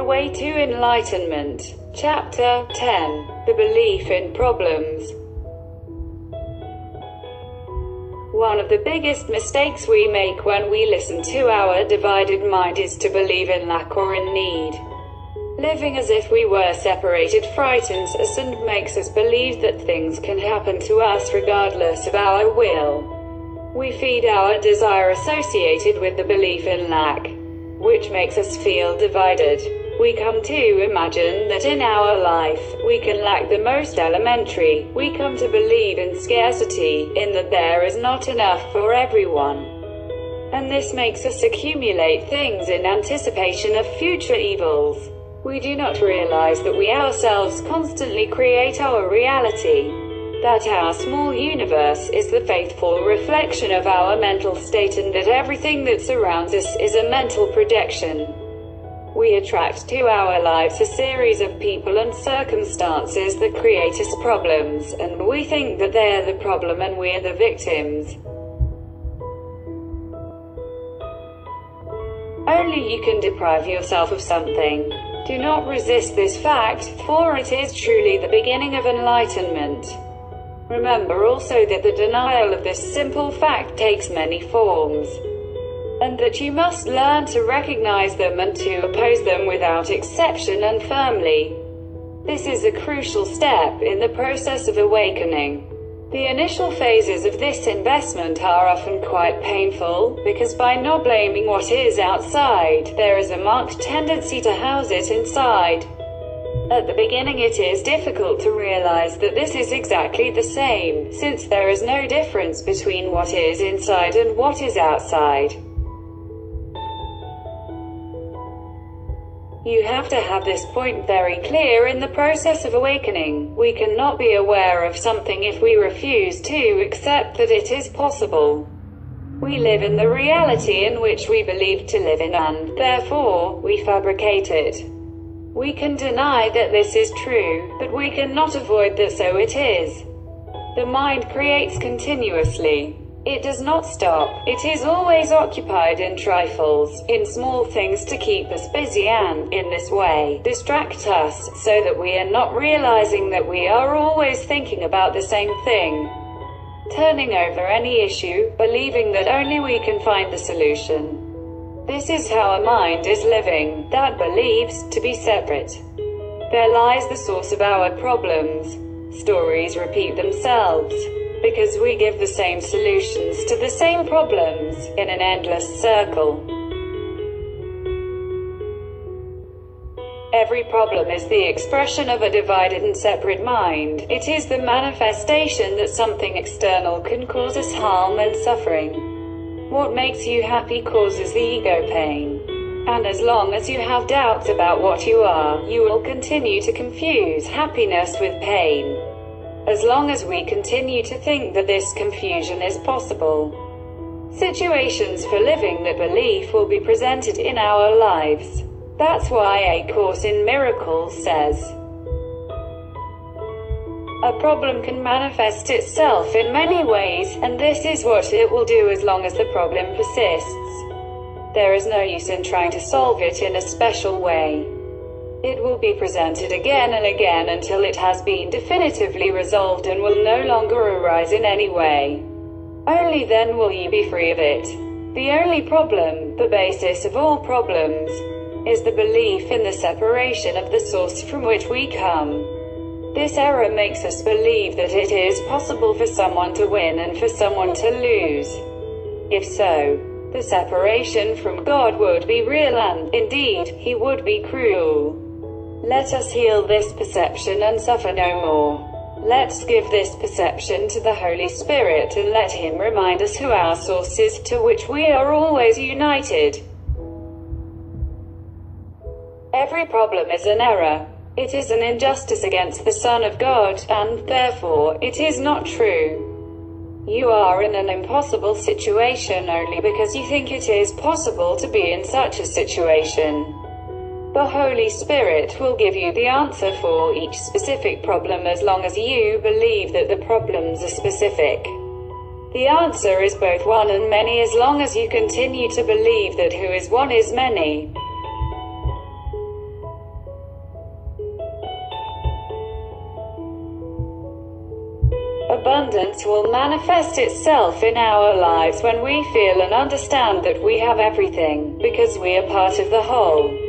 Way to Enlightenment. Chapter 10. The Belief in Problems. One of the biggest mistakes we make when we listen to our divided mind is to believe in lack or in need. Living as if we were separated frightens us and makes us believe that things can happen to us regardless of our will. We feed our desire associated with the belief in lack, which makes us feel divided. We come to imagine that in our life, we can lack the most elementary. We come to believe in scarcity, in that there is not enough for everyone. And this makes us accumulate things in anticipation of future evils. We do not realize that we ourselves constantly create our reality. That our small universe is the faithful reflection of our mental state, and that everything that surrounds us is a mental projection. We attract to our lives a series of people and circumstances that create us problems, and we think that they are the problem and we are the victims. Only you can deprive yourself of something. Do not resist this fact, for it is truly the beginning of enlightenment. Remember also that the denial of this simple fact takes many forms, and that you must learn to recognize them and to oppose them without exception and firmly. This is a crucial step in the process of awakening. The initial phases of this investment are often quite painful, because by not blaming what is outside, there is a marked tendency to house it inside. At the beginning it is difficult to realize that this is exactly the same, since there is no difference between what is inside and what is outside. You have to have this point very clear in the process of awakening. We cannot be aware of something if we refuse to accept that it is possible. We live in the reality in which we believe to live in, and, therefore, we fabricate it. We can deny that this is true, but we cannot avoid that so it is. The mind creates continuously. It does not stop. It is always occupied in trifles, in small things to keep us busy and, in this way, distract us, so that we are not realizing that we are always thinking about the same thing. Turning over any issue, believing that only we can find the solution. This is how a mind is living, that believes to be separate. There lies the source of our problems. Stories repeat themselves, because we give the same solutions to the same problems, in an endless circle. Every problem is the expression of a divided and separate mind. It is the manifestation that something external can cause us harm and suffering. What makes you happy causes the ego pain. And as long as you have doubts about what you are, you will continue to confuse happiness with pain. As long as we continue to think that this confusion is possible, situations for living that belief will be presented in our lives. That's why A Course in Miracles says, a problem can manifest itself in many ways, and this is what it will do as long as the problem persists. There is no use in trying to solve it in a special way. It will be presented again and again until it has been definitively resolved and will no longer arise in any way. Only then will you be free of it. The only problem, the basis of all problems, is the belief in the separation of the source from which we come. This error makes us believe that it is possible for someone to win and for someone to lose. If so, the separation from God would be real and, indeed, He would be cruel. Let us heal this perception and suffer no more. Let's give this perception to the Holy Spirit and let Him remind us who our source is, to which we are always united. Every problem is an error. It is an injustice against the Son of God, and, therefore, it is not true. You are in an impossible situation only because you think it is possible to be in such a situation. The Holy Spirit will give you the answer for each specific problem as long as you believe that the problems are specific. The answer is both one and many as long as you continue to believe that who is one is many. abundance will manifest itself in our lives when we feel and understand that we have everything, because we are part of the whole.